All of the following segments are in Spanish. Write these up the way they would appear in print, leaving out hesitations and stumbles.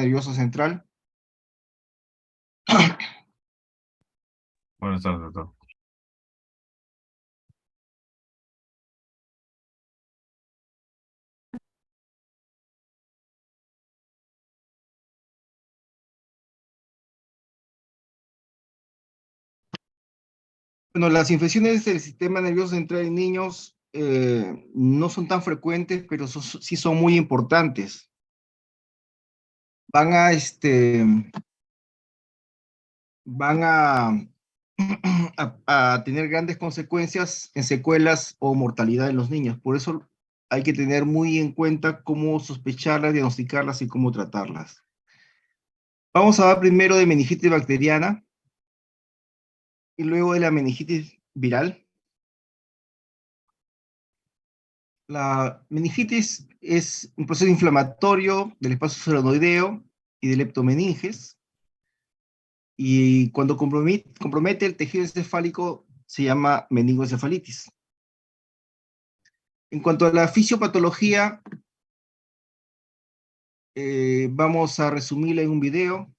nervioso central. Buenas tardes, doctor. Bueno, las infecciones del sistema nervioso central en niños no son tan frecuentes, pero sí son muy importantes. Van a, van a tener grandes consecuencias en secuelas o mortalidad en los niños. Por eso hay que tener muy en cuenta cómo sospecharlas, diagnosticarlas y cómo tratarlas. Vamos a hablar primero de meningitis bacteriana y luego de la meningitis viral. La meningitis es un proceso inflamatorio del espacio solenoideo y del leptomeninges, y cuando compromete el tejido encefálico se llama meningoencefalitis. En cuanto a la fisiopatología, vamos a resumirla en un video.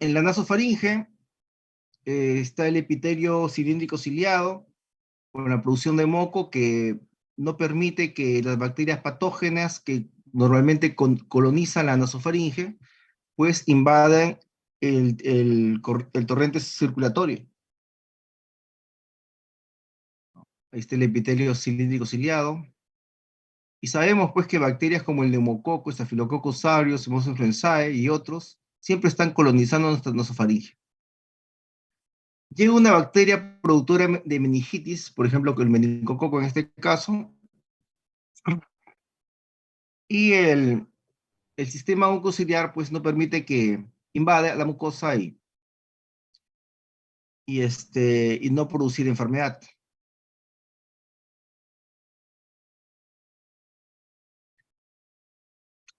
En la nasofaringe está el epitelio cilíndrico ciliado, con la producción de moco que no permite que las bacterias patógenas que normalmente colonizan la nasofaringe, pues invaden el torrente circulatorio. Ahí está el epitelio cilíndrico ciliado. Y sabemos pues que bacterias como el neumococo, Staphylococcus aureus, Haemophilus influenzae y otros siempre están colonizando nuestra nasofaringe. Llega una bacteria productora de meningitis, por ejemplo, el meningococo en este caso, y el sistema mucociliar pues no permite que invada la mucosa y no producir enfermedad.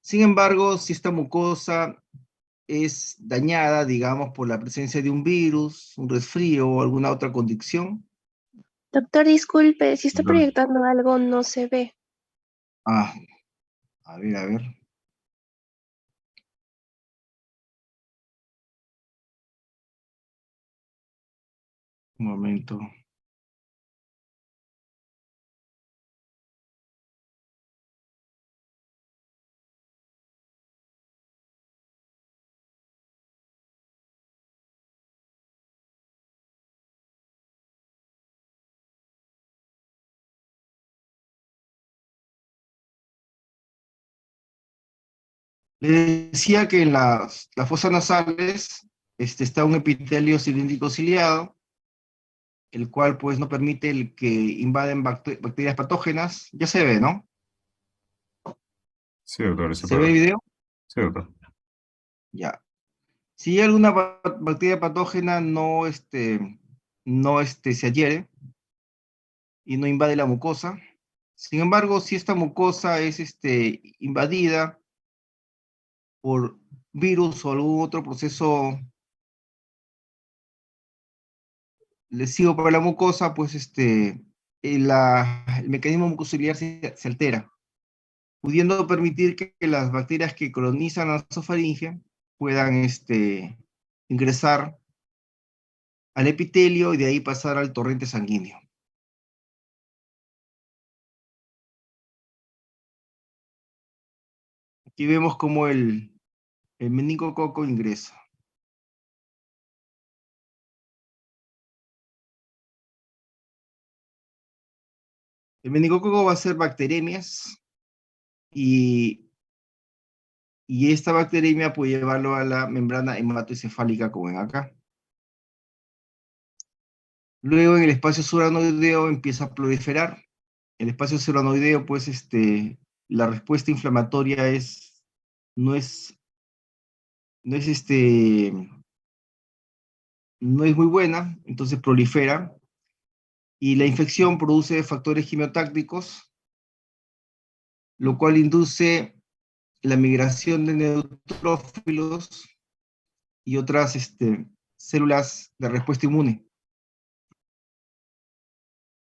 Sin embargo, si esta mucosa es dañada, digamos, por la presencia de un virus, un resfrío o alguna otra condición. Doctor, disculpe, si está Doctor, proyectando algo, no se ve. Ah, a ver. Un momento. Le decía que en las fosas nasales está un epitelio cilíndrico ciliado, el cual pues no permite que invaden bacterias patógenas. Ya se ve, ¿no? sí, doctor, ese ¿Se ve el problema. video? Sí, doctor. Ya. Si alguna bacteria patógena no se adhiere y no invade la mucosa. Sin embargo, si esta mucosa es invadida por virus o algún otro proceso lesivo para la mucosa, pues el mecanismo mucociliar se altera, pudiendo permitir que las bacterias que colonizan la nasofaringe puedan ingresar al epitelio y de ahí pasar al torrente sanguíneo. Aquí vemos cómo el meningococo ingresa. El meningococo va a ser bacteremias y esta bacteremia puede llevarlo a la membrana hematoencefálica, como ven acá. Luego en el espacio suranoideo empieza a proliferar. El espacio suranoideo, pues, la respuesta inflamatoria no es, no es, no es muy buena, entonces prolifera, y la infección produce factores quimiotácticos, lo cual induce la migración de neutrófilos y otras células de respuesta inmune.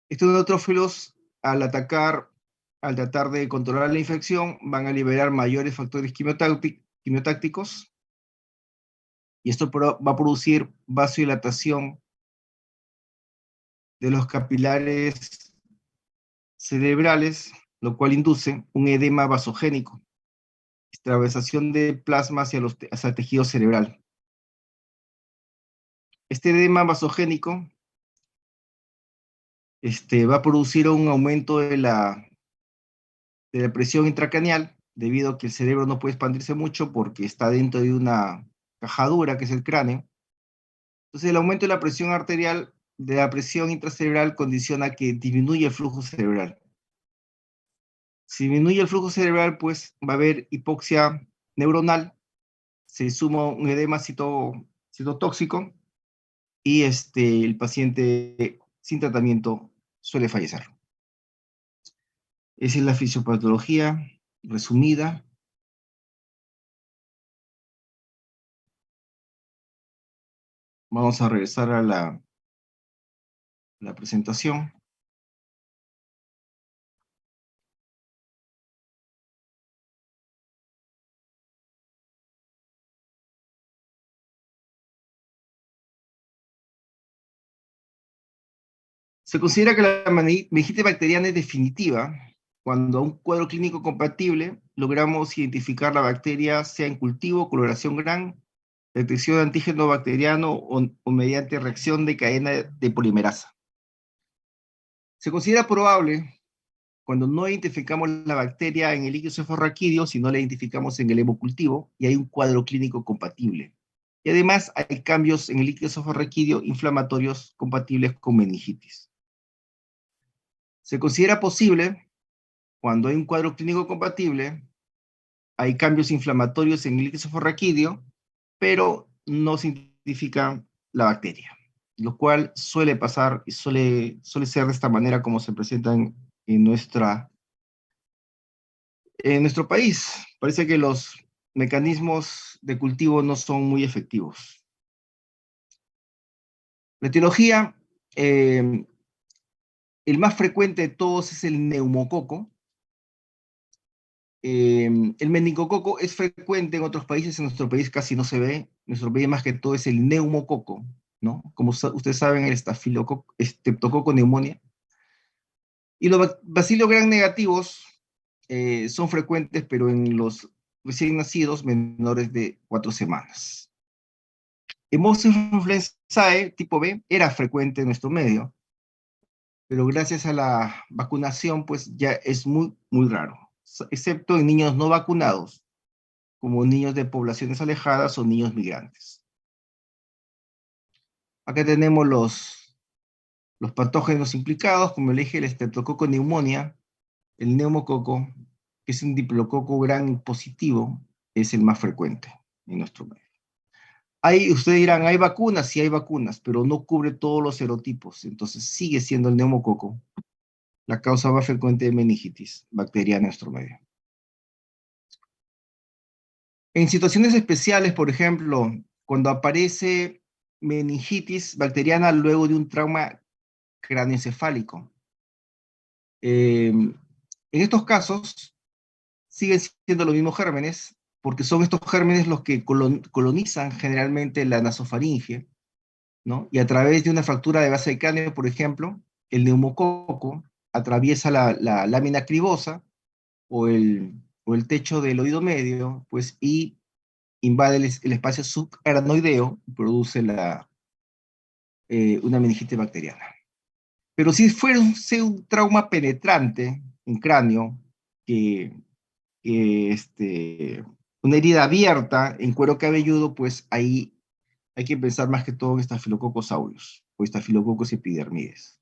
Estos neutrófilos, al tratar de controlar la infección, van a liberar mayores factores quimiotácticos, y esto va a producir vasodilatación de los capilares cerebrales, lo cual induce un edema vasogénico, extravasación de plasma hacia el tejido cerebral. Este edema vasogénico va a producir un aumento de la presión intracraneal, debido a que el cerebro no puede expandirse mucho porque está dentro de una caja dura, que es el cráneo. Entonces, el aumento de la presión arterial, de la presión intracerebral, condiciona que disminuye el flujo cerebral. Si disminuye el flujo cerebral, pues va a haber hipoxia neuronal, se suma un edema citotóxico, y el paciente sin tratamiento suele fallecer. Esa es la fisiopatología resumida. Vamos a regresar a la presentación. Se considera que la meningitis bacteriana es definitiva cuando a un cuadro clínico compatible logramos identificar la bacteria, sea en cultivo, coloración gran, detección de antígeno bacteriano o mediante reacción de cadena de polimerasa. Se considera probable cuando no identificamos la bacteria en el líquido cefalorraquídeo, sino la identificamos en el hemocultivo y hay un cuadro clínico compatible. Y además hay cambios en el líquido cefalorraquídeo inflamatorios compatibles con meningitis. Se considera posible cuando hay un cuadro clínico compatible, hay cambios inflamatorios en el líquido cefalorraquídeo, pero no se identifica la bacteria, lo cual suele pasar y suele ser de esta manera como se presenta en nuestro país. Parece que los mecanismos de cultivo no son muy efectivos. La etiología, el más frecuente de todos es el neumococo. El meningococo es frecuente en otros países, en nuestro país casi no se ve. En nuestro país más que todo es el neumococo, ¿no? Como ustedes saben, el Streptococcus pneumoniae. Y los bacilos gram negativos son frecuentes, pero en los recién nacidos menores de 4 semanas. Hemophilus influenzae tipo B era frecuente en nuestro medio, pero gracias a la vacunación, pues ya es muy, muy raro, excepto en niños no vacunados, como niños de poblaciones alejadas o niños migrantes. Acá tenemos los patógenos implicados, como le dije, el Streptococcus pneumoniae, el neumococo, que es un diplococo gram positivo, es el más frecuente en nuestro medio. Ustedes dirán, ¿hay vacunas? Sí hay vacunas, pero no cubre todos los serotipos, entonces sigue siendo el neumococo la causa más frecuente de meningitis bacteriana en nuestro medio. En situaciones especiales, por ejemplo, cuando aparece meningitis bacteriana luego de un trauma craneoencefálico, en estos casos siguen siendo los mismos gérmenes, porque son estos gérmenes los que colonizan generalmente la nasofaringe, ¿no? Y a través de una fractura de base de cráneo, por ejemplo, el neumococo atraviesa la lámina cribosa o el techo del oído medio, pues, y invade el espacio subaracnoideo y produce una meningitis bacteriana. Pero si fuera un trauma penetrante en cráneo, que una herida abierta en cuero cabelludo, pues ahí hay que pensar más que todo en Staphylococcus aureus o Staphylococcus epidermides.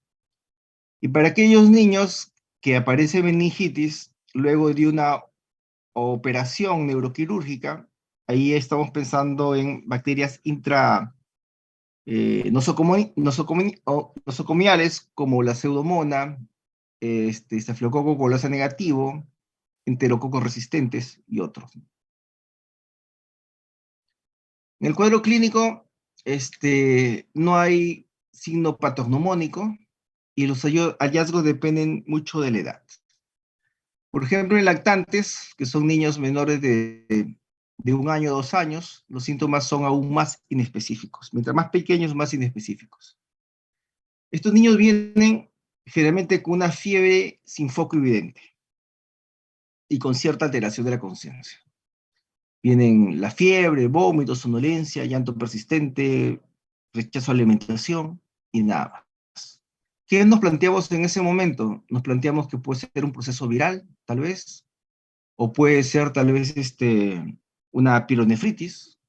Y para aquellos niños que aparece meningitis luego de una operación neuroquirúrgica, ahí estamos pensando en bacterias nosocomiales como la pseudomonas, Staphylococcus colosa negativo, enterococos resistentes y otros. En el cuadro clínico, no hay signo patognomónico, y los hallazgos dependen mucho de la edad. Por ejemplo, en lactantes, que son niños menores de 1 año o 2 años, los síntomas son aún más inespecíficos. Mientras más pequeños, más inespecíficos. Estos niños vienen generalmente con una fiebre sin foco evidente y con cierta alteración de la conciencia. Vienen la fiebre, vómito, somnolencia, llanto persistente, rechazo a la alimentación y nada más. ¿Qué nos planteamos en ese momento? Nos planteamos que puede ser un proceso viral, tal vez, o puede ser tal vez una pielonefritis,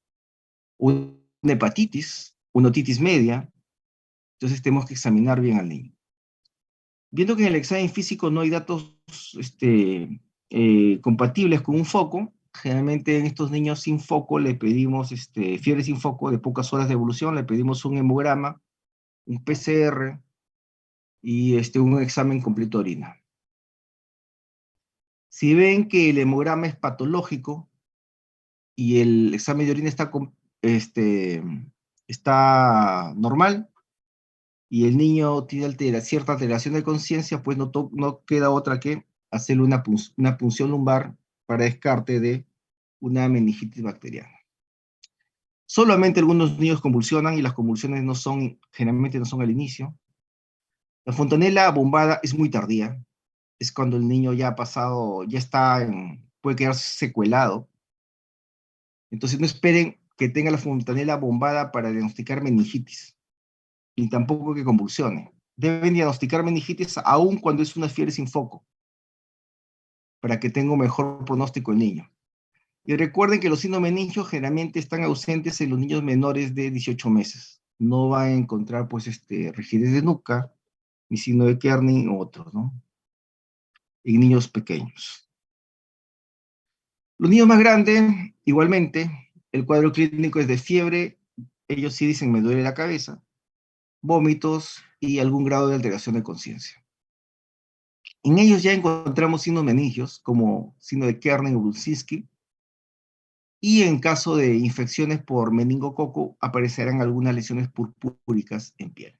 una hepatitis, una otitis media. Entonces tenemos que examinar bien al niño. Viendo que en el examen físico no hay datos compatibles con un foco, generalmente en estos niños sin foco le pedimos, fiebre sin foco de pocas horas de evolución, le pedimos un hemograma, un PCR y un examen completo de orina. Si ven que el hemograma es patológico y el examen de orina está normal y el niño tiene cierta alteración de conciencia, pues no queda otra que hacerle una punción lumbar para descarte de una meningitis bacteriana. Solamente algunos niños convulsionan y las convulsiones generalmente no son al inicio. La fontanela bombada es muy tardía, es cuando el niño ya ha pasado, puede quedarse secuelado. Entonces no esperen que tenga la fontanela bombada para diagnosticar meningitis, ni tampoco que convulsione. Deben diagnosticar meningitis aún cuando es una fiebre sin foco, para que tenga un mejor pronóstico el niño. Y recuerden que los signos meningios generalmente están ausentes en los niños menores de 18 meses. No van a encontrar, pues, rigidez de nuca, ni signo de Kerning u otros, ¿no? En niños pequeños. Los niños más grandes, igualmente, el cuadro clínico es de fiebre, ellos sí dicen me duele la cabeza, vómitos y algún grado de alteración de conciencia. En ellos ya encontramos signos meningios, como signo de Kerning o Brudzinski, y en caso de infecciones por meningococo aparecerán algunas lesiones purpúricas en piel.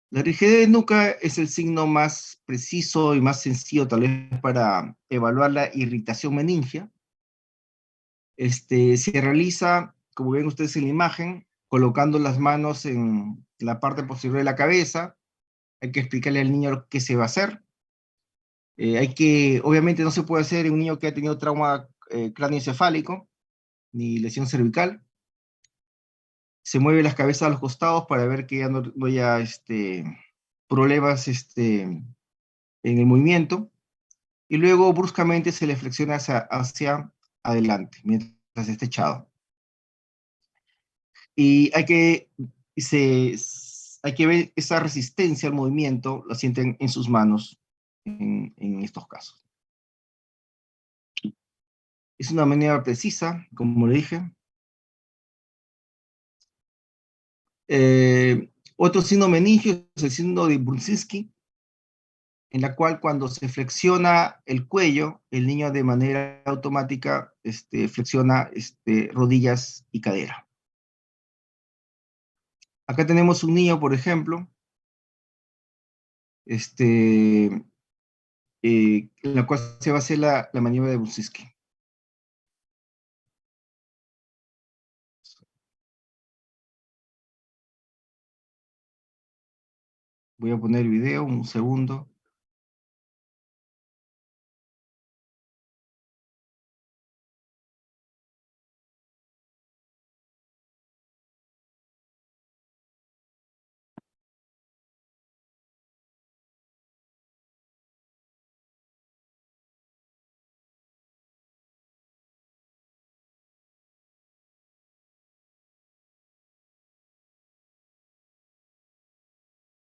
La rigidez de nuca es el signo más preciso y más sencillo tal vez para evaluar la irritación meningia. Se realiza, como ven ustedes en la imagen, colocando las manos en la parte posterior de la cabeza. Hay que explicarle al niño qué se va a hacer. Obviamente no se puede hacer en un niño que ha tenido trauma cráneoencefálico, ni lesión cervical. Se mueve las cabezas a los costados para ver que ya no haya problemas en el movimiento. Y luego bruscamente se le flexiona hacia adelante, mientras esté echado. Y hay que ver esa resistencia al movimiento, la sienten en sus manos en estos casos. Es una manera precisa, como le dije. Otro signo meningio es el signo de Brudzinski, en la cual cuando se flexiona el cuello, el niño de manera automática flexiona rodillas y cadera. Acá tenemos un niño, por ejemplo, en la cual se va a hacer la maniobra de Brudzinski. Voy a poner el video, un segundo.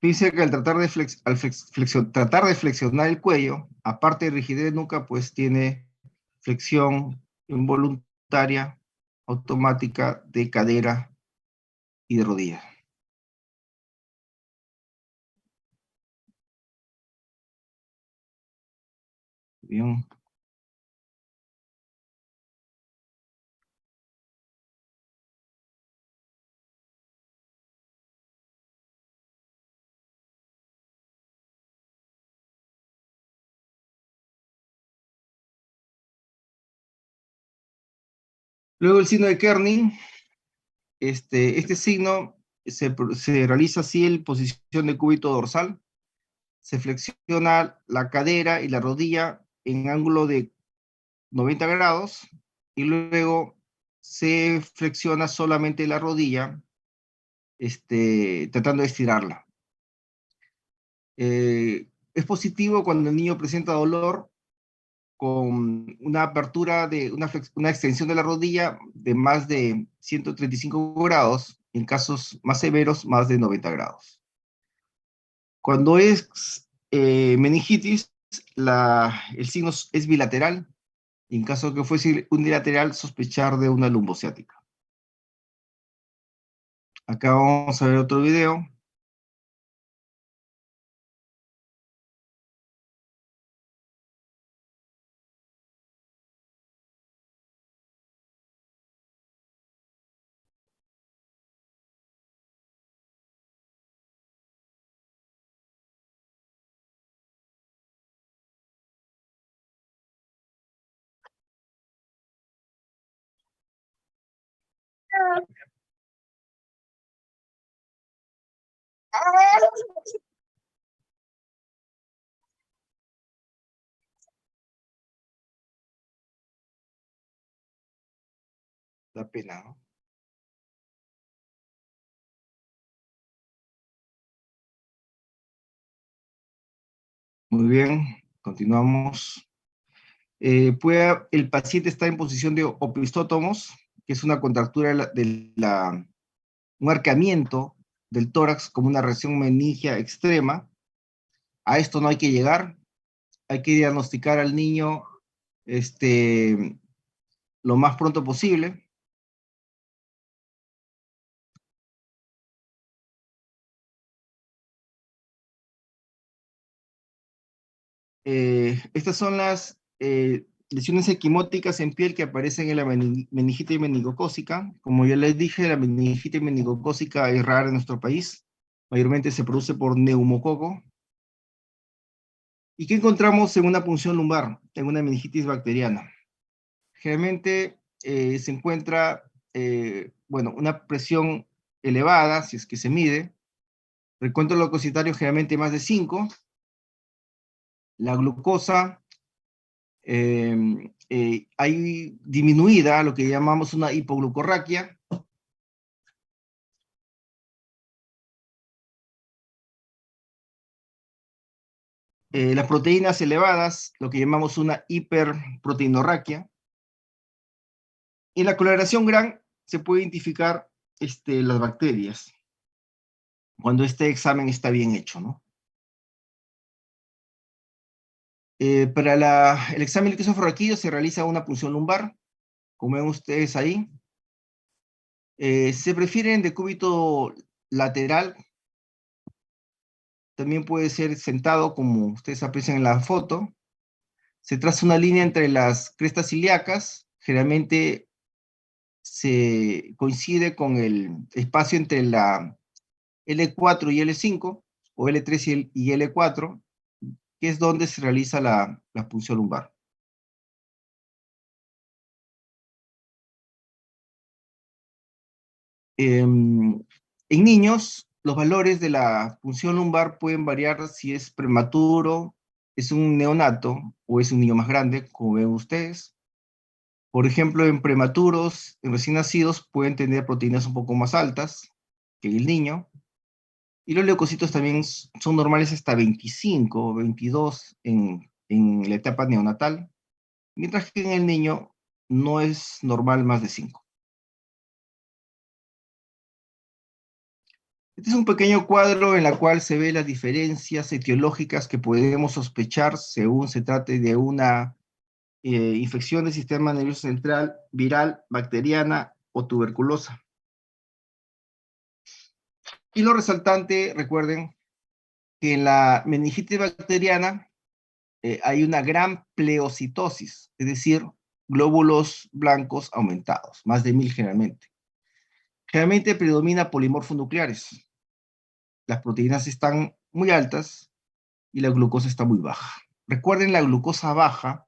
Dice que al tratar de flexionar el cuello, aparte de rigidez de nuca, pues tiene flexión involuntaria, automática de cadera y de rodilla. Bien. Luego el signo de Kerning. Este signo se realiza así en posición de cúbito dorsal. Se flexiona la cadera y la rodilla en ángulo de 90 grados y luego se flexiona solamente la rodilla, tratando de estirarla. Es positivo cuando el niño presenta dolor con una apertura de una extensión de la rodilla de más de 135 grados, en casos más severos, más de 90 grados. Cuando es meningitis, el signo es bilateral, y en caso que fuese unilateral, sospechar de una lumbociática. Acá vamos a ver otro video. Da pena, ¿no? Muy bien, continuamos. El paciente está en posición de opistótomos, que es una contractura un arqueamiento del tórax como una reacción meningia extrema. A esto no hay que llegar, hay que diagnosticar al niño lo más pronto posible. Estas son las lesiones equimóticas en piel que aparecen en la meningitis meningocócica. Como ya les dije, la meningitis meningocócica es rara en nuestro país. Mayormente se produce por neumococo. ¿Y qué encontramos en una punción lumbar, en una meningitis bacteriana? Generalmente se encuentra, bueno, una presión elevada, si es que se mide, recuento leucocitario generalmente más de 5, la glucosa hay disminuida, lo que llamamos una hipoglucorraquia. Las proteínas elevadas, lo que llamamos una hiperproteinorraquia. Y en la coloración gran se puede identificar las bacterias, cuando este examen está bien hecho, ¿no? Para el examen del queso se realiza una punción lumbar, como ven ustedes ahí. Se prefieren de cúbito lateral, también puede ser sentado, como ustedes aprecian en la foto. Se traza una línea entre las crestas ilíacas, generalmente se coincide con el espacio entre la L4 y L5, o L3 y L4, que es donde se realiza la punción lumbar. En niños, los valores de la punción lumbar pueden variar si es prematuro, es un neonato o es un niño más grande, como ven ustedes. Por ejemplo, en prematuros, en recién nacidos, pueden tener proteínas un poco más altas que el niño. Y los leucocitos también son normales hasta 25 o 22 en la etapa neonatal, mientras que en el niño no es normal más de 5. Este es un pequeño cuadro en el cual se ve las diferencias etiológicas que podemos sospechar según se trate de una infección del sistema nervioso central, viral, bacteriana o tuberculosa. Y lo resaltante, recuerden, que en la meningitis bacteriana hay una gran pleocitosis, es decir, glóbulos blancos aumentados, más de 1000 generalmente. Generalmente predomina polimorfonucleares. Las proteínas están muy altas y la glucosa está muy baja. Recuerden la glucosa baja,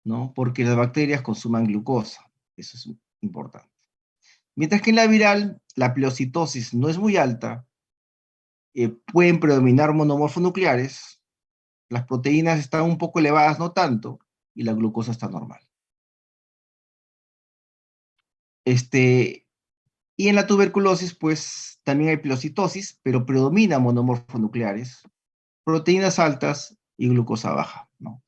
¿no? Porque las bacterias consuman glucosa. Eso es importante. Mientras que en la viral, la pleocitosis no es muy alta, pueden predominar monomorfonucleares, las proteínas están un poco elevadas, no tanto, y la glucosa está normal. Y en la tuberculosis, pues también hay pleocitosis, pero predomina monomorfonucleares, proteínas altas y glucosa baja, ¿no?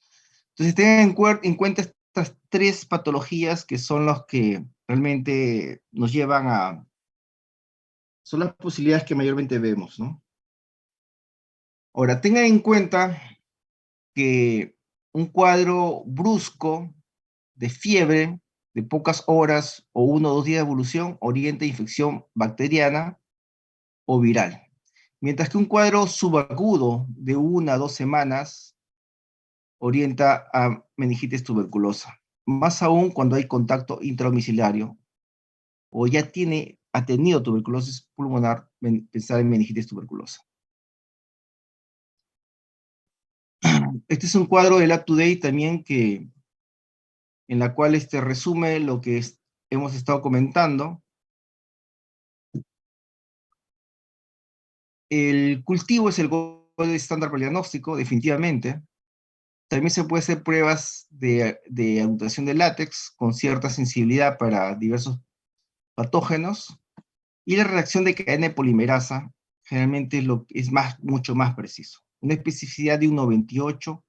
Entonces tengan en cuenta estas tres patologías que son las que realmente nos llevan a... Son las posibilidades que mayormente vemos, ¿no? Ahora, tengan en cuenta que un cuadro brusco de fiebre de pocas horas o 1 o 2 días de evolución orienta a infección bacteriana o viral. Mientras que un cuadro subagudo de 1 a 2 semanas orienta a meningitis tuberculosa. Más aún cuando hay contacto intradomiciliario o ya ha tenido tuberculosis pulmonar, pensar en meningitis tuberculosa. Este es un cuadro del Up-to-Date también en la cual resume lo que hemos estado comentando. El cultivo es el gold estándar para el diagnóstico, definitivamente. También se puede hacer pruebas de aglutatción de látex con cierta sensibilidad para diversos patógenos. Y la reacción de cadena de polimerasa generalmente es mucho más preciso. Una especificidad de un 98,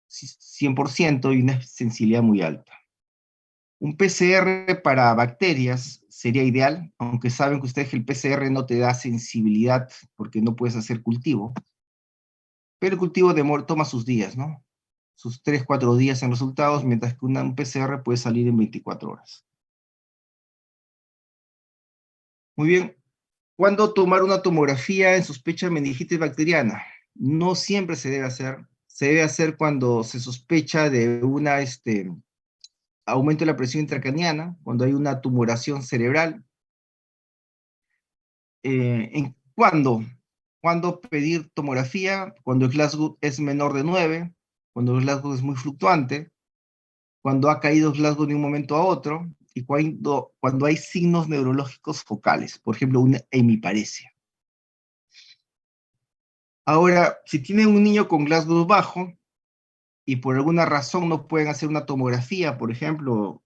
100% y una sensibilidad muy alta. Un PCR para bacterias sería ideal, aunque saben que ustedes que el PCR no te da sensibilidad porque no puedes hacer cultivo. Pero el cultivo toma sus días, ¿no? Sus 3, 4 días en resultados, mientras que un PCR puede salir en 24 horas. Muy bien. ¿Cuándo tomar una tomografía en sospecha de meningitis bacteriana? No siempre se debe hacer. Se debe hacer cuando se sospecha de un aumento de la presión intracraniana, cuando hay una tumoración cerebral. ¿Cuándo? ¿Cuándo pedir tomografía? Cuando el Glasgow es menor de 9, cuando el Glasgow es muy fluctuante, cuando ha caído el Glasgow de un momento a otro, y cuando hay signos neurológicos focales, por ejemplo, una hemiparesia. Ahora, si tienen un niño con Glasgow bajo y por alguna razón no pueden hacer una tomografía, por ejemplo,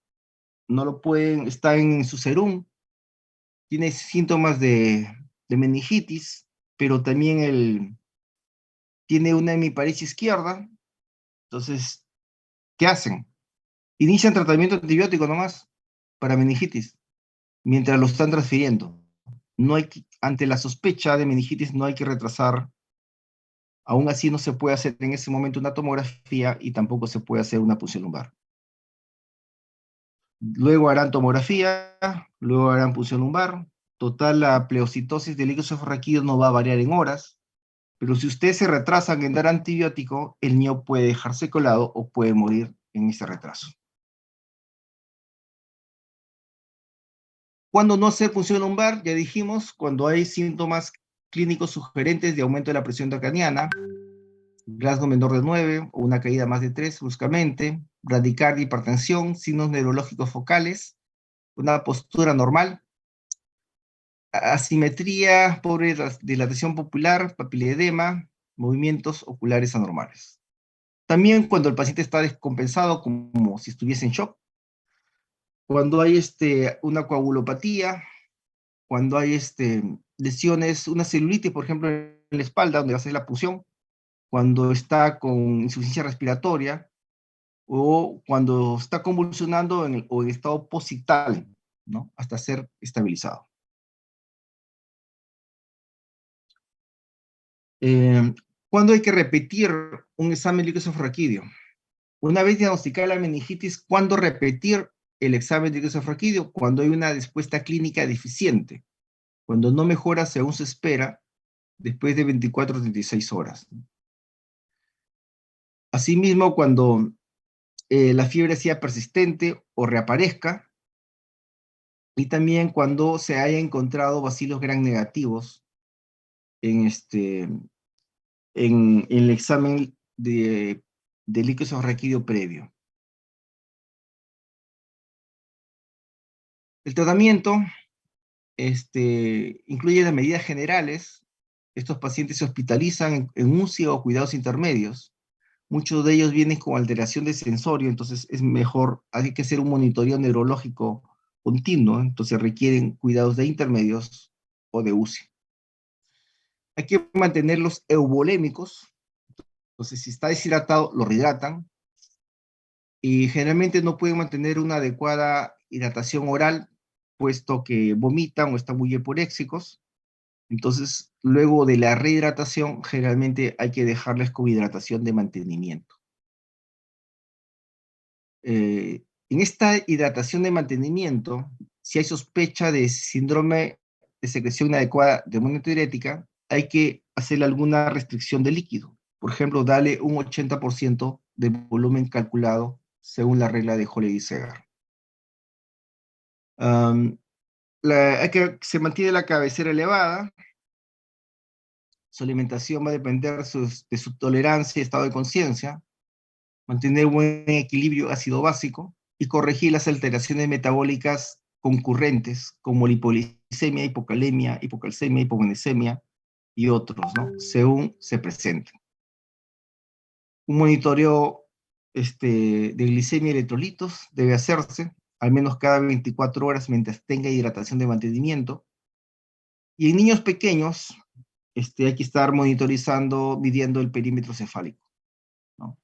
no lo pueden, está en su serum, tiene síntomas de meningitis, pero también tiene una hemiparesia izquierda, entonces, ¿qué hacen? Inician tratamiento antibiótico nomás para meningitis, mientras lo están transfiriendo. Ante la sospecha de meningitis no hay que retrasar. Aún así no se puede hacer en ese momento una tomografía y tampoco se puede hacer una punción lumbar. Luego harán tomografía, luego harán punción lumbar. Total, la pleocitosis del líquido cefalorraquídeo no va a variar en horas, pero si ustedes se retrasan en dar antibiótico, el niño puede dejarse colado o puede morir en ese retraso. ¿Cuándo no hacer punción lumbar? Ya dijimos, cuando hay síntomas clínicos sugerentes de aumento de la presión intracraniana, Glasgow menor de 9 o una caída más de 3 bruscamente, bradicardia, hipertensión, signos neurológicos focales, una postura normal, asimetría, pobre dilatación pupilar, papiledema, movimientos oculares anormales. También cuando el paciente está descompensado, como si estuviese en shock, cuando hay una coagulopatía, cuando hay lesiones, una celulitis, por ejemplo, en la espalda, donde va a ser la punción, cuando está con insuficiencia respiratoria, o cuando está convulsionando o en estado posictal, ¿no? Hasta ser estabilizado. ¿Cuándo hay que repetir un examen líquido cefalorraquídeo? Una vez diagnosticada la meningitis, ¿cuándo repetir el examen líquido cefalorraquídeo? Cuando hay una respuesta clínica deficiente, cuando no mejora según se espera, después de 24 o 36 horas. Asimismo, cuando la fiebre sea persistente o reaparezca, y también cuando se haya encontrado bacilos gram negativos en, en el examen de líquido cefalorraquídeo previo. El tratamiento incluye las medidas generales. Estos pacientes se hospitalizan en UCI o cuidados intermedios. Muchos de ellos vienen con alteración de sensorio, entonces es mejor, hay que hacer un monitoreo neurológico continuo, entonces requieren cuidados de intermedios o de UCI. Hay que mantenerlos eubolémicos, entonces si está deshidratado, lo rehidratan, y generalmente no pueden mantener una adecuada hidratación oral, puesto que vomitan o están muy hiporéxicos. Entonces, luego de la rehidratación, generalmente hay que dejarles con hidratación de mantenimiento. En esta hidratación de mantenimiento, si hay sospecha de síndrome de secreción inadecuada de hormona tiroidiana, hay que hacerle alguna restricción de líquido. Por ejemplo, darle un 80% de volumen calculado según la regla de Holley-Segar. Se mantiene la cabecera elevada. Su alimentación va a depender de su tolerancia y estado de conciencia. Mantener un buen equilibrio ácido básico y corregir las alteraciones metabólicas concurrentes como la hipoglicemia, hipocalemia, hipocalcemia, hipoglucemia y otros, ¿no? Según se presenten. Un monitoreo de glicemia y electrolitos debe hacerse al menos cada 24 horas mientras tenga hidratación de mantenimiento. Y en niños pequeños hay que estar monitorizando, midiendo el perímetro cefálico, ¿no?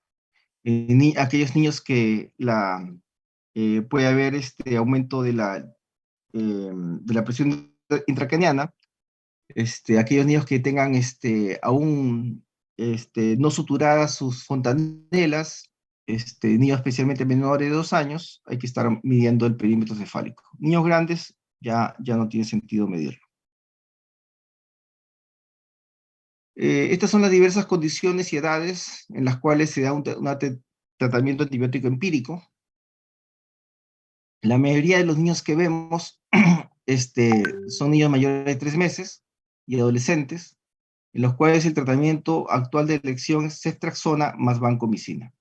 Aquellos niños que puede haber aumento de la presión intracraniana, aquellos niños que tengan aún no suturadas sus fontanelas, niños especialmente menores de 2 años, hay que estar midiendo el perímetro cefálico. Niños grandes ya no tiene sentido medirlo. Estas son las diversas condiciones y edades en las cuales se da un tratamiento antibiótico empírico. La mayoría de los niños que vemos son niños mayores de 3 meses y adolescentes, en los cuales el tratamiento actual de elección es ceftriaxona más vancomicina.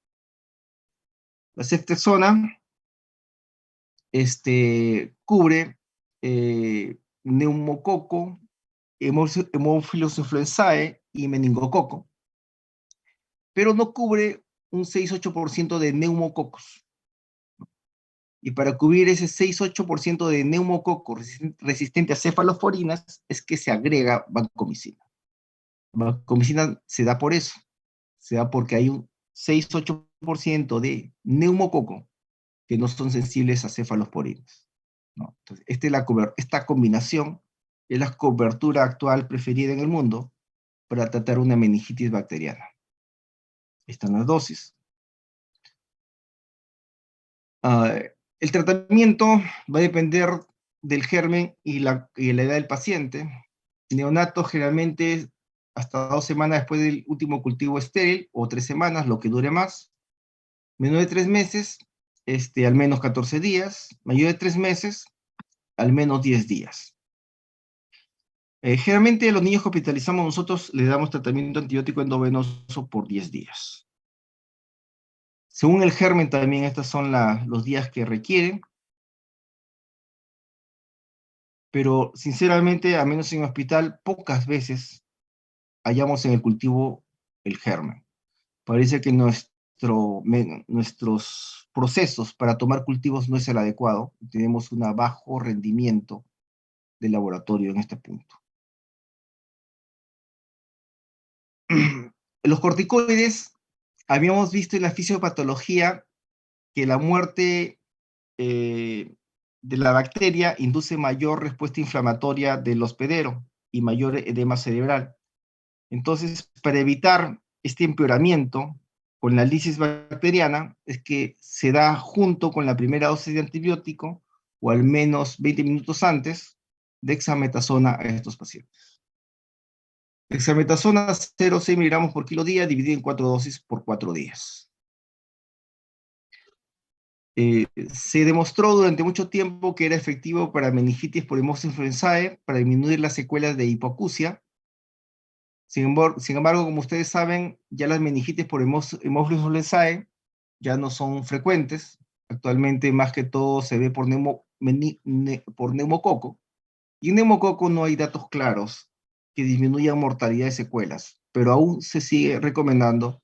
La ceftriaxona cubre neumococo, Haemophilus influenzae y meningococo, pero no cubre un 6-8% de neumococos. Y para cubrir ese 6-8% de neumococo resistente a cefaloforinas es que se agrega vancomicina. Vancomicina se da por eso, se da porque hay un 6-8% de neumococo que no son sensibles a cefaloforinas, ¿no? Entonces, esta combinación es la cobertura actual preferida en el mundo para tratar una meningitis bacteriana. Están las dosis. El tratamiento va a depender del germen y la edad del paciente. Neonatos generalmente hasta 2 semanas después del último cultivo estéril, o 3 semanas, lo que dure más. Menor de 3 meses, al menos 14 días. Mayor de 3 meses, al menos 10 días. Generalmente a los niños que hospitalizamos nosotros les damos tratamiento antibiótico endovenoso por 10 días. Según el germen también estos son los días que requieren, pero sinceramente, a menos en el hospital, pocas veces hallamos en el cultivo el germen. Parece que nuestros procesos para tomar cultivos no es el adecuado. Tenemos un bajo rendimiento de laboratorio en este punto. Los corticoides, habíamos visto en la fisiopatología que la muerte de la bacteria induce mayor respuesta inflamatoria del hospedero y mayor edema cerebral. Entonces, para evitar este empeoramiento con la lisis bacteriana, es que se da junto con la primera dosis de antibiótico, o al menos 20 minutos antes, dexametasona a estos pacientes. Dexametasona 0,6 miligramos por kilo día, dividido en 4 dosis por 4 días. Se demostró durante mucho tiempo que era efectivo para meningitis por Haemophilus influenzae, para disminuir las secuelas de hipoacusia. Sin embargo, como ustedes saben, ya las meningitis por Haemophilus influenzae ya no son frecuentes. Actualmente, más que todo, se ve por por neumococo, y en neumococo no hay datos claros que disminuyan mortalidad de secuelas, pero aún se sigue recomendando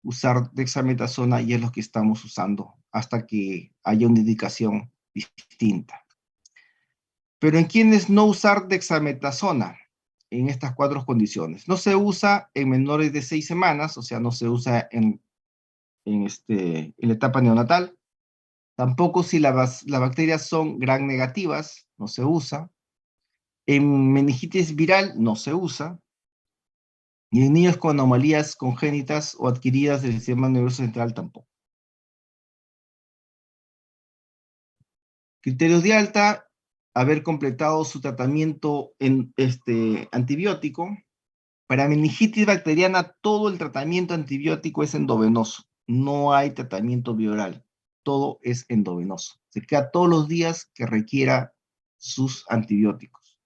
usar dexametasona y es lo que estamos usando hasta que haya una indicación distinta. Pero ¿en quiénes no usar dexametasona? En estas 4 condiciones. No se usa en menores de 6 semanas, o sea, no se usa en la etapa neonatal. Tampoco si las bacterias son gram negativas, no se usa. En meningitis viral no se usa. Y en niños con anomalías congénitas o adquiridas del sistema nervioso central tampoco. Criterios de alta: haber completado su tratamiento antibiótico. Para meningitis bacteriana, todo el tratamiento antibiótico es endovenoso. No hay tratamiento bioral. Todo es endovenoso. Se queda todos los días que requiera sus antibióticos.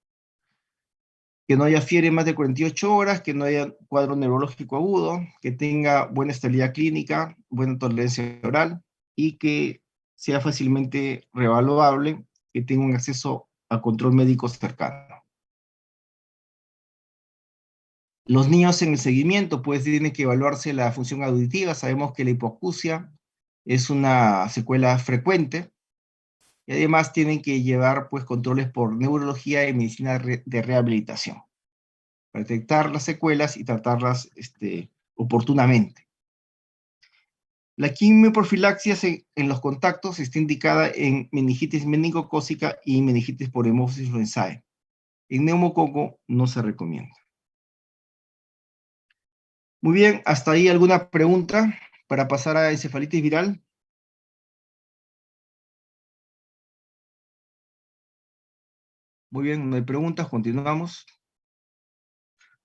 Que no haya fiebre más de 48 horas, que no haya cuadro neurológico agudo, que tenga buena estabilidad clínica, buena tolerancia oral y que sea fácilmente reevaluable, que tenga un acceso a control médico cercano. Los niños en el seguimiento, pues tiene que evaluarse la función auditiva. Sabemos que la hipoacusia es una secuela frecuente y además tienen que llevar pues controles por neurología y medicina de rehabilitación para detectar las secuelas y tratarlas oportunamente. La quimioprofilaxis en los contactos está indicada en meningitis meningocócica y meningitis por Haemophilus influenzae. En neumococo no se recomienda. Muy bien, hasta ahí alguna pregunta para pasar a encefalitis viral. Muy bien, no hay preguntas, continuamos.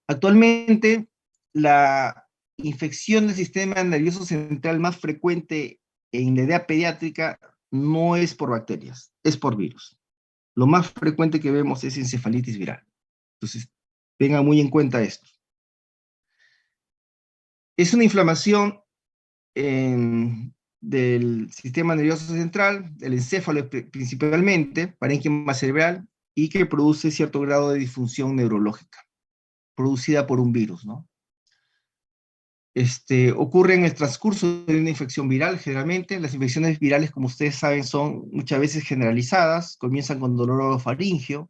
Actualmente, la infección del sistema nervioso central más frecuente en la edad pediátrica no es por bacterias, es por virus. Lo más frecuente que vemos es encefalitis viral. Entonces, tengan muy en cuenta esto. Es una inflamación del sistema nervioso central, del encéfalo principalmente, parénquima cerebral, y que produce cierto grado de disfunción neurológica, producida por un virus, ¿no? Ocurre en el transcurso de una infección viral, generalmente. Las infecciones virales, como ustedes saben, son muchas veces generalizadas, comienzan con dolor orofaringio,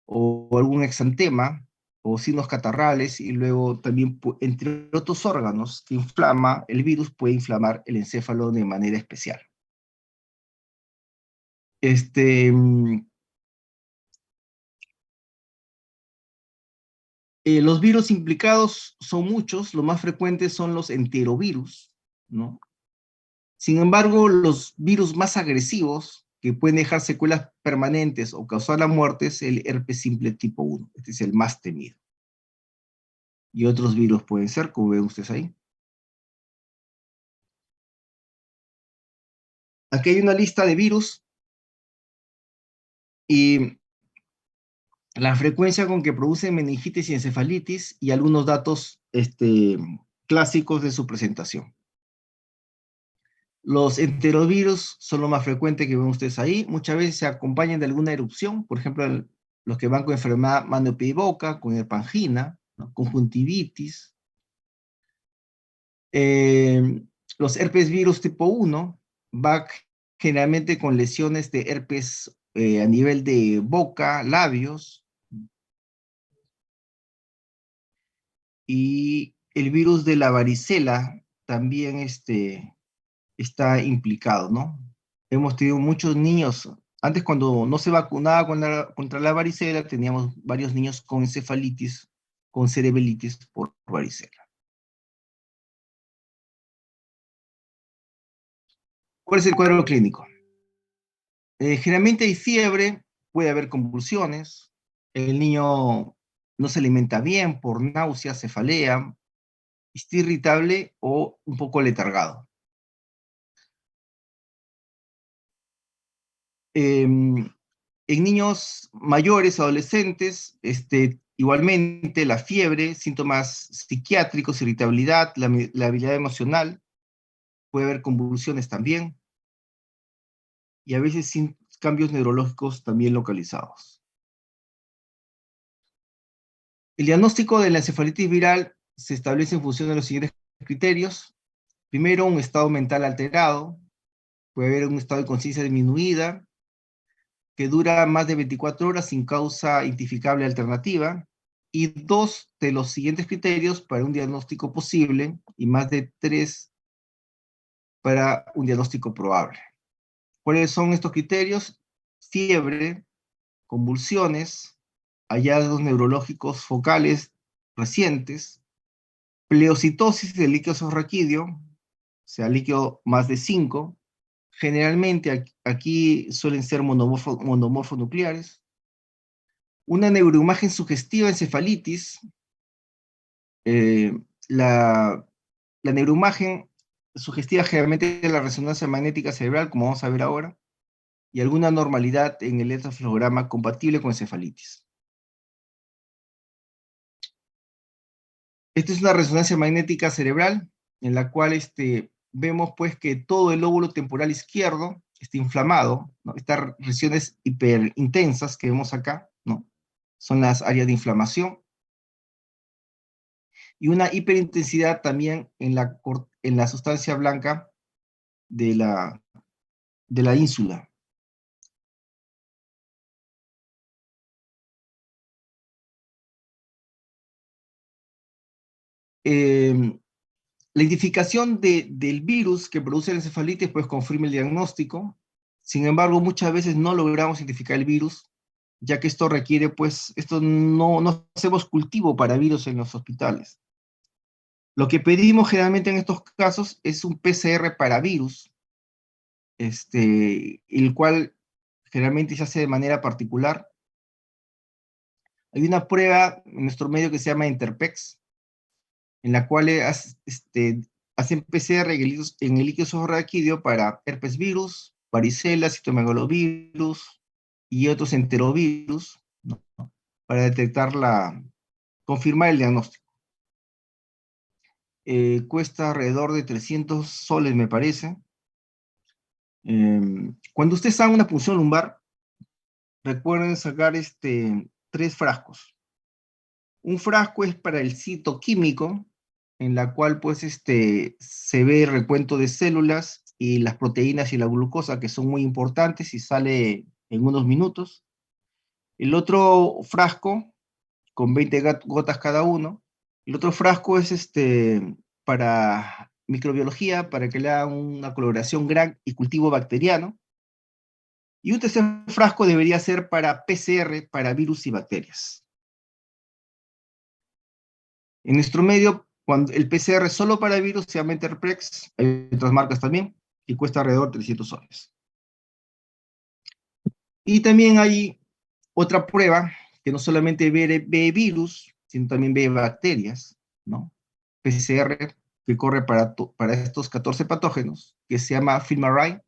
o algún exantema, o signos catarrales, y luego también, entre otros órganos que inflama, el virus puede inflamar el encéfalo de manera especial. Los virus implicados son muchos, los más frecuentes son los enterovirus, ¿no? Sin embargo, los virus más agresivos, que pueden dejar secuelas permanentes o causar la muerte, es el herpes simple tipo 1. Este es el más temido. Y otros virus pueden ser, como ven ustedes ahí. Aquí hay una lista de virus y la frecuencia con que producen meningitis y encefalitis y algunos datos clásicos de su presentación. Los enterovirus son lo más frecuente que ven ustedes ahí. Muchas veces se acompañan de alguna erupción, por ejemplo, los que van con enfermedad mano, pie y boca, con hepangina, ¿no? Conjuntivitis. Los herpes virus tipo 1 va generalmente con lesiones de herpes a nivel de boca, labios, y el virus de la varicela también está implicado, ¿no? Hemos tenido muchos niños, antes cuando no se vacunaba contra la varicela, teníamos varios niños con encefalitis, con cerebritis por varicela. ¿Cuál es el cuadro clínico? Generalmente hay fiebre, puede haber convulsiones, el niño no se alimenta bien por náuseas, cefalea, está irritable o un poco letargado. En niños mayores, adolescentes, igualmente la fiebre, síntomas psiquiátricos, irritabilidad, la habilidad emocional, puede haber convulsiones también, y a veces cambios neurológicos también localizados. El diagnóstico de la encefalitis viral se establece en función de los siguientes criterios. Primero, un estado mental alterado, puede haber un estado de conciencia disminuida, que dura más de 24 horas sin causa identificable alternativa, y dos de los siguientes criterios para un diagnóstico posible, y más de 3 para un diagnóstico probable. ¿Cuáles son estos criterios? Fiebre, convulsiones, hallazgos neurológicos focales recientes, pleocitosis del líquido subarráquido, o sea, líquido más de 5, generalmente aquí suelen ser monomorfonucleares, una neuroimagen sugestiva encefalitis, eh, la, la neuroimagen sugestiva generalmente es la resonancia magnética cerebral, como vamos a ver ahora, y alguna normalidad en el electroencefalograma compatible con encefalitis. Esta es una resonancia magnética cerebral en la cual vemos pues que todo el lóbulo temporal izquierdo está inflamado, ¿no? Estas regiones hiperintensas que vemos acá, ¿no? Son las áreas de inflamación, y una hiperintensidad también en la sustancia blanca de la ínsula. La identificación del virus que produce la encefalitis pues confirma el diagnóstico. Sin embargo, muchas veces no logramos identificar el virus, ya que esto requiere, pues, no hacemos cultivo para virus en los hospitales. Lo que pedimos generalmente en estos casos es un PCR para virus, el cual generalmente se hace de manera particular. Hay una prueba en nuestro medio que se llama Interpex, en la cual hacen PCR en el líquido subarráquido para herpes virus, varicela, citomegalovirus y otros enterovirus, ¿no? Para confirmar el diagnóstico. Cuesta alrededor de 300 soles, me parece. Cuando ustedes hagan una punción lumbar, recuerden sacar 3 frascos. Un frasco es para el citoquímico, en la cual pues se ve el recuento de células y las proteínas y la glucosa, que son muy importantes y sale en unos minutos. El otro frasco, con 20 gotas cada uno. El otro frasco es para microbiología, para que le hagan una coloración gran y cultivo bacteriano. Y un tercer frasco debería ser para PCR, para virus y bacterias. En nuestro medio, cuando el PCR solo para virus se llama Interprex, hay otras marcas también, y cuesta alrededor de 300 soles. Y también hay otra prueba que no solamente ve virus, sino también ve bacterias, ¿no? PCR que corre para estos 14 patógenos, que se llama FilmArray,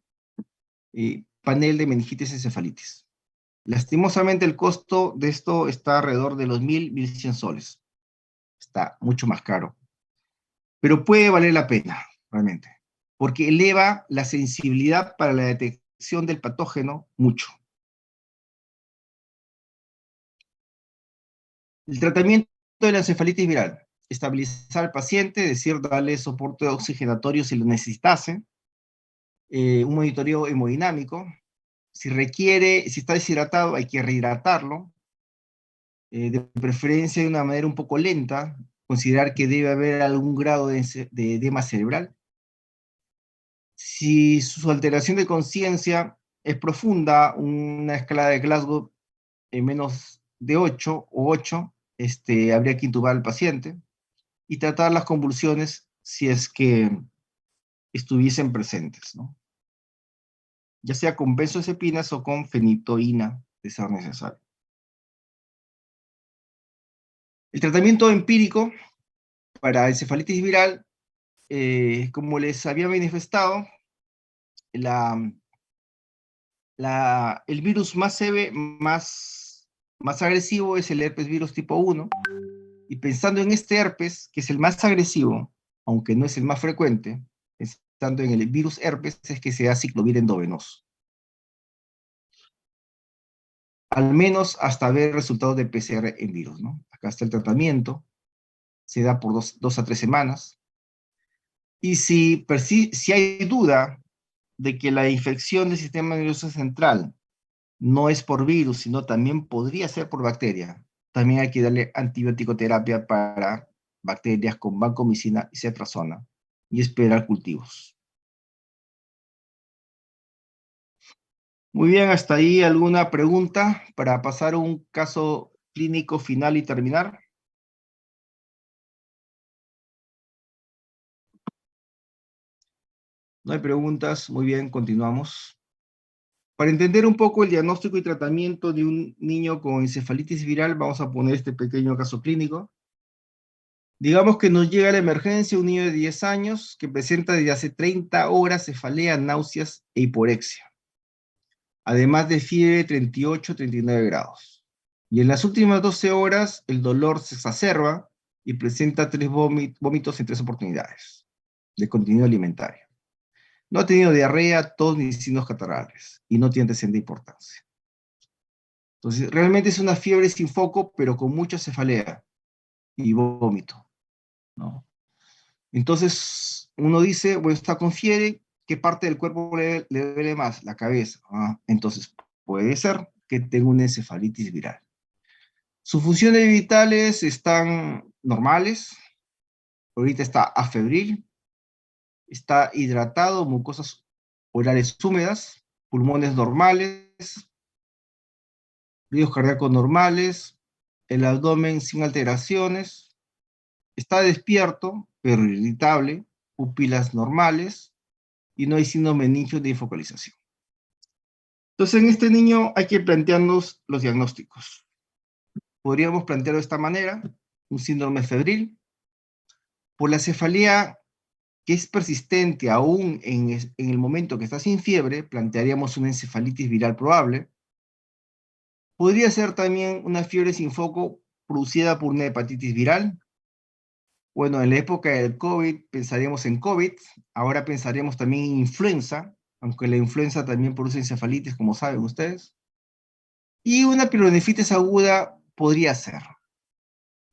panel de meningitis encefalitis. Lastimosamente el costo de esto está alrededor de los 1.100 soles. Está mucho más caro. Pero puede valer la pena, realmente, porque eleva la sensibilidad para la detección del patógeno mucho. El tratamiento de la encefalitis viral: estabilizar al paciente, es decir, darle soporte oxigenatorio si lo necesitase, un monitoreo hemodinámico. Si está deshidratado, hay que rehidratarlo, de preferencia de una manera un poco lenta, considerar que debe haber algún grado de edema cerebral. Si su alteración de conciencia es profunda, una escala de Glasgow en menos de 8 o 8, habría que intubar al paciente y tratar las convulsiones si es que estuviesen presentes, ¿no? Ya sea con benzodiazepinas o con fenitoína, de ser necesario. El tratamiento empírico para encefalitis viral, como les había manifestado, el virus más agresivo es el herpes virus tipo 1, y pensando en este herpes, que es el más agresivo, aunque no es el más frecuente, pensando en el virus herpes, es que se da ciclovir endovenoso. al menos hasta ver resultados de PCR en virus, ¿no? Acá está el tratamiento, se da por 2 a 3 semanas, y si hay duda de que la infección del sistema nervioso central no es por virus, sino también podría ser por bacteria, también hay que darle antibiótico-terapia para bacterias con vancomicina y ceftriaxona y esperar cultivos. Muy bien, hasta ahí alguna pregunta para pasar a un caso clínico final y terminar. No hay preguntas, muy bien, continuamos. Para entender un poco el diagnóstico y tratamiento de un niño con encefalitis viral, vamos a poner este pequeño caso clínico. Digamos que nos llega a la emergencia un niño de 10 años que presenta desde hace 30 horas cefalea, náuseas e hiporexia, además de fiebre de 38-39 grados. Y en las últimas 12 horas el dolor se exacerba y presenta 3 vómitos en 3 oportunidades de contenido alimentario. No ha tenido diarrea, tos ni signos catarrales y no tiene antecedente de importancia. Entonces, realmente es una fiebre sin foco, pero con mucha cefalea y vómito, ¿no? Entonces, uno dice, bueno, está con fiebre, ¿qué parte del cuerpo le duele más? La cabeza. Entonces, puede ser que tenga una encefalitis viral. Sus funciones vitales están normales, ahorita está afebril, está hidratado, mucosas orales húmedas, pulmones normales, ritmos cardíacos normales, el abdomen sin alteraciones, está despierto, pero irritable, pupilas normales, y no hay signos meningios de infocalización. Entonces, en este niño hay que plantearnos los diagnósticos. Podríamos plantearlo de esta manera: un síndrome febril, por la cefalea que es persistente aún en el momento que está sin fiebre, plantearíamos una encefalitis viral probable. Podría ser también una fiebre sin foco producida por una hepatitis viral. Bueno, en la época del COVID pensaríamos en COVID, ahora pensaríamos también en influenza, aunque la influenza también produce encefalitis, como saben ustedes. Y una pielonefritis aguda podría ser,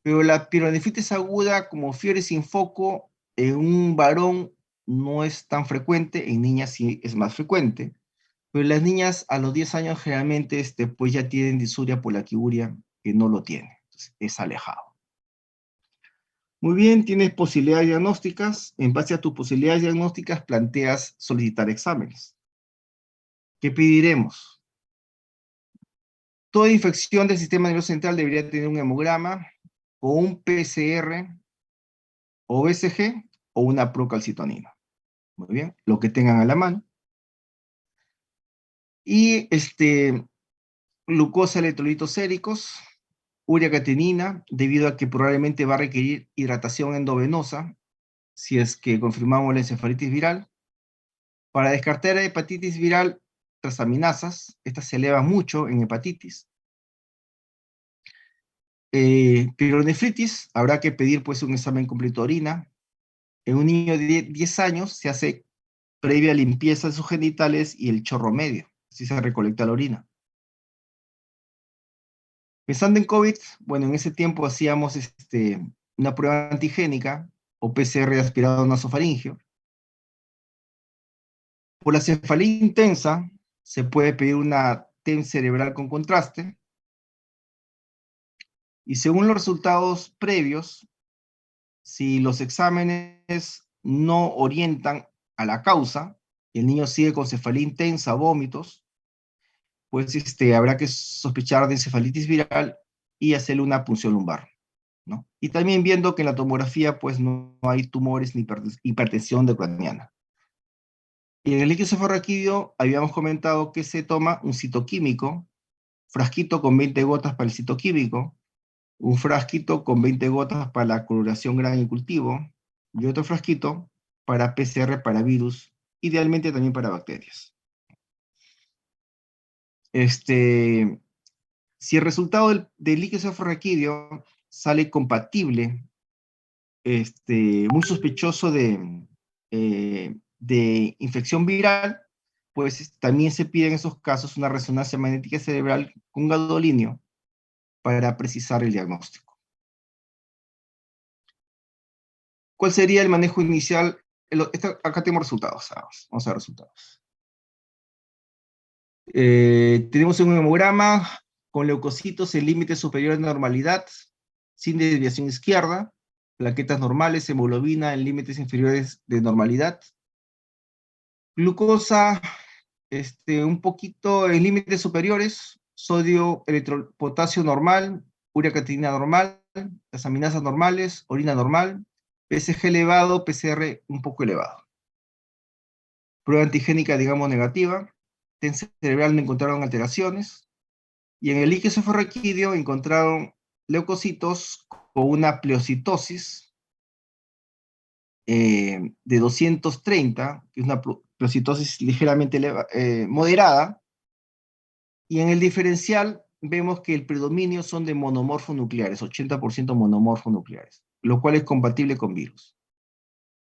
pero la pielonefritis aguda como fiebre sin foco en un varón no es tan frecuente, en niñas sí es más frecuente, pero las niñas a los 10 años generalmente pues ya tienen disuria poliaquiuria, que no lo tiene, entonces es alejado. Muy bien, tienes posibilidades diagnósticas. En base a tus posibilidades diagnósticas, planteas solicitar exámenes. ¿Qué pediremos? Toda infección del sistema nervioso central debería tener un hemograma o un PCR o BCG o una procalcitonina. Muy bien, lo que tengan a la mano. Y glucosa, electrolitos séricos, urea catenina, debido a que probablemente va a requerir hidratación endovenosa, si es que confirmamos la encefalitis viral. Para descartar la hepatitis viral, transaminasas, estas se elevan mucho en hepatitis. Pielonefritis, habrá que pedir pues un examen completo de orina. En un niño de 10 años se hace previa limpieza de sus genitales y el chorro medio, así se recolecta la orina. Pensando en COVID, bueno, en ese tiempo hacíamos una prueba antigénica o PCR de aspirado nasofaringeo. Por la cefalea intensa, se puede pedir una TEM cerebral con contraste. Y según los resultados previos, si los exámenes no orientan a la causa, y el niño sigue con cefalea intensa, vómitos, pues habrá que sospechar de encefalitis viral y hacerle una punción lumbar, ¿no? Y también viendo que en la tomografía pues no hay tumores ni hipertensión craneana. Y en el líquido cefalorraquídeo habíamos comentado que se toma un citoquímico, frasquito con 20 gotas para el citoquímico, un frasquito con 20 gotas para la coloración gran y cultivo, y otro frasquito para PCR para virus, idealmente también para bacterias. Si el resultado del líquido cefalorraquídeo sale compatible, muy sospechoso de infección viral, pues también se pide en esos casos una resonancia magnética cerebral con gadolinio para precisar el diagnóstico. ¿Cuál sería el manejo inicial? Acá tenemos resultados. Vamos a ver resultados. Tenemos un hemograma con leucocitos en límite superior de normalidad, sin desviación izquierda, plaquetas normales, hemoglobina en límites inferiores de normalidad, glucosa un poquito en límites superiores, sodio, potasio normal, urea creatinina normal, las aminasas normales, orina normal, PSG elevado, PCR un poco elevado. Prueba antigénica, digamos, negativa. TEN cerebral no encontraron alteraciones. Y en el líquido cefalorraquídeo encontraron leucocitos con una pleocitosis de 230, que es una pleocitosis ligeramente moderada. Y en el diferencial vemos que el predominio son de monomorfonucleares, 80% monomorfonucleares, lo cual es compatible con virus.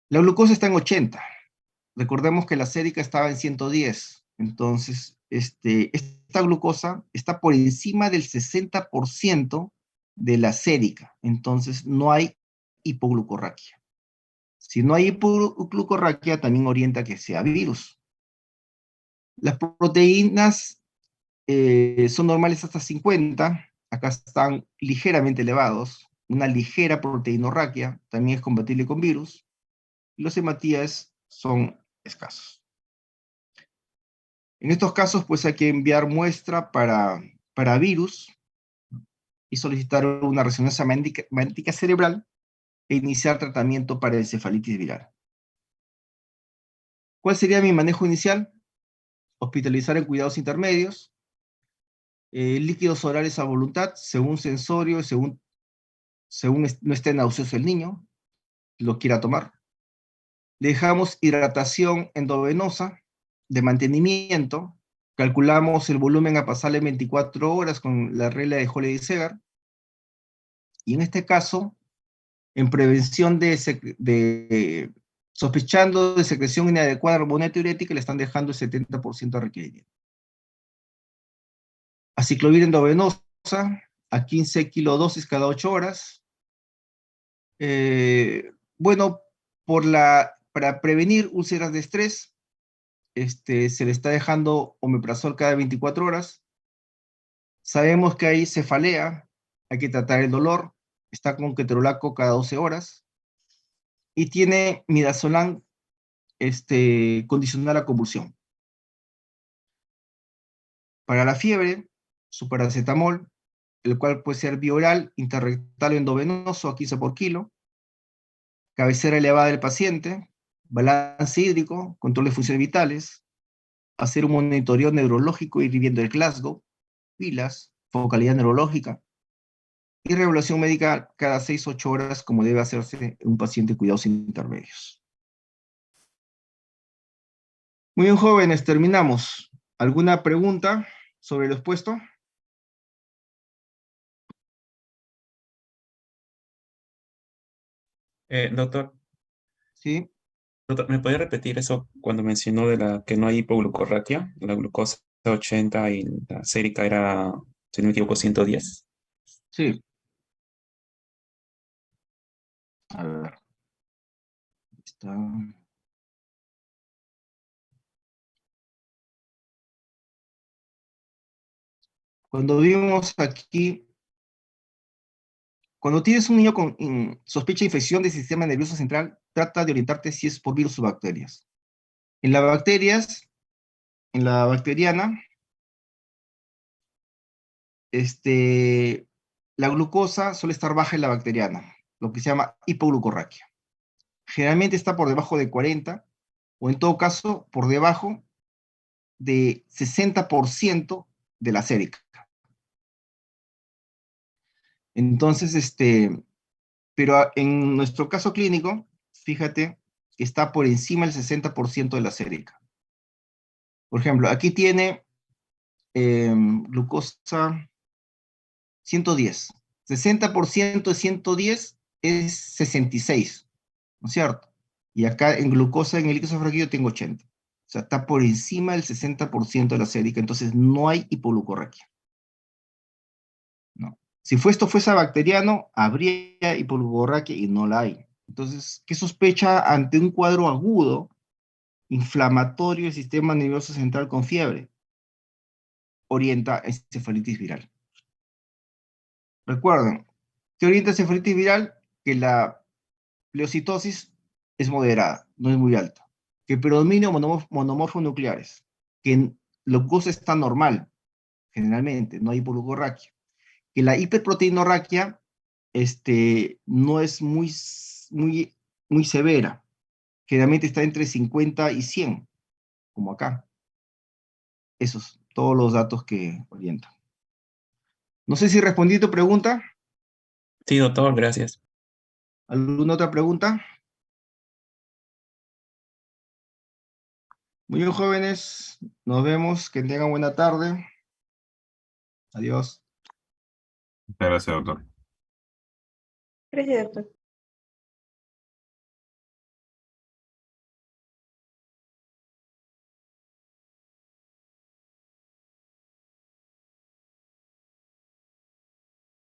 La glucosa está en 80. Recordemos que la sérica estaba en 110. Entonces, esta glucosa está por encima del 60% de la sérica. Entonces, no hay hipoglucorraquia. Si no hay hipoglucorraquia, también orienta que sea virus. Las proteínas son normales hasta 50. Acá están ligeramente elevados. Una ligera proteinorraquia también es compatible con virus. Los hematíes son escasos. En estos casos, pues hay que enviar muestra para virus y solicitar una resonancia magnética cerebral e iniciar tratamiento para encefalitis viral. ¿Cuál sería mi manejo inicial? Hospitalizar en cuidados intermedios, líquidos orales a voluntad, según sensorio, según no esté nauseoso el niño, lo quiera tomar. Le dejamos hidratación endovenosa de mantenimiento. Calculamos el volumen a pasarle 24 horas con la regla de Holiday-Segar. Y en este caso, en prevención sospechando de secreción inadecuada de hormona tiurética, le están dejando el 70% de requerimiento. Aciclovir endovenosa a 15 kilodosis cada 8 horas. Bueno, para prevenir úlceras de estrés, se le está dejando omeprazol cada 24 horas. Sabemos que hay cefalea, hay que tratar el dolor, está con ketorolaco cada 12 horas, y tiene midazolam condicional a convulsión. Para la fiebre, su paracetamol, el cual puede ser bioral, interrectal o endovenoso a 15 por kilo, cabecera elevada del paciente, balance hídrico, control de funciones vitales, hacer un monitoreo neurológico y viviendo el Glasgow, pilas, focalidad neurológica, y regulación médica cada 6-8 horas, como debe hacerse en un paciente de cuidados intermedios. Muy bien, jóvenes, terminamos. ¿Alguna pregunta sobre lo expuesto? Doctor, Sí. doctor, ¿me puede repetir eso cuando mencionó que no hay hipoglucorraquia? La glucosa 80 y la sérica era, si no me equivoco, 110. Sí. A ver. Está. Cuando vimos aquí, cuando tienes un niño con sospecha de infección del sistema nervioso central, trata de orientarte si es por virus o bacterias. En las bacterias, en la bacteriana, la glucosa suele estar baja en la bacteriana, lo que se llama hipoglucorraquia. Generalmente está por debajo de 40, o en todo caso, por debajo de 60% de la sérica. Entonces, pero en nuestro caso clínico, fíjate que está por encima del 60% de la sérica. Por ejemplo, aquí tiene glucosa 110. 60% de 110 es 66, ¿no es cierto? Y acá en glucosa en el líquido cefalorraquídeo tengo 80. sea, está por encima del 60% de la sérica, entonces no hay hipoglucorraquia. No. Si esto fuese bacteriano, habría hipoglucorraquia y no la hay. Entonces, ¿qué sospecha ante un cuadro agudo, inflamatorio del sistema nervioso central con fiebre? Orienta a encefalitis viral. Recuerden, ¿qué orienta a encefalitis viral? Que la pleocitosis es moderada, no es muy alta. Que predominio monomorfos nucleares. Que la glucosa está normal, generalmente, no hay hipoglucorraquia. Que la hiperproteinorraquia no es muy severa. Generalmente está entre 50 y 100, como acá. Esos, todos los datos que orientan. No sé si respondí tu pregunta. Sí, doctor, gracias. ¿Alguna otra pregunta? Muy bien, jóvenes. Nos vemos. Que tengan buena tarde. Adiós. Muchas gracias, doctor. Gracias, doctor.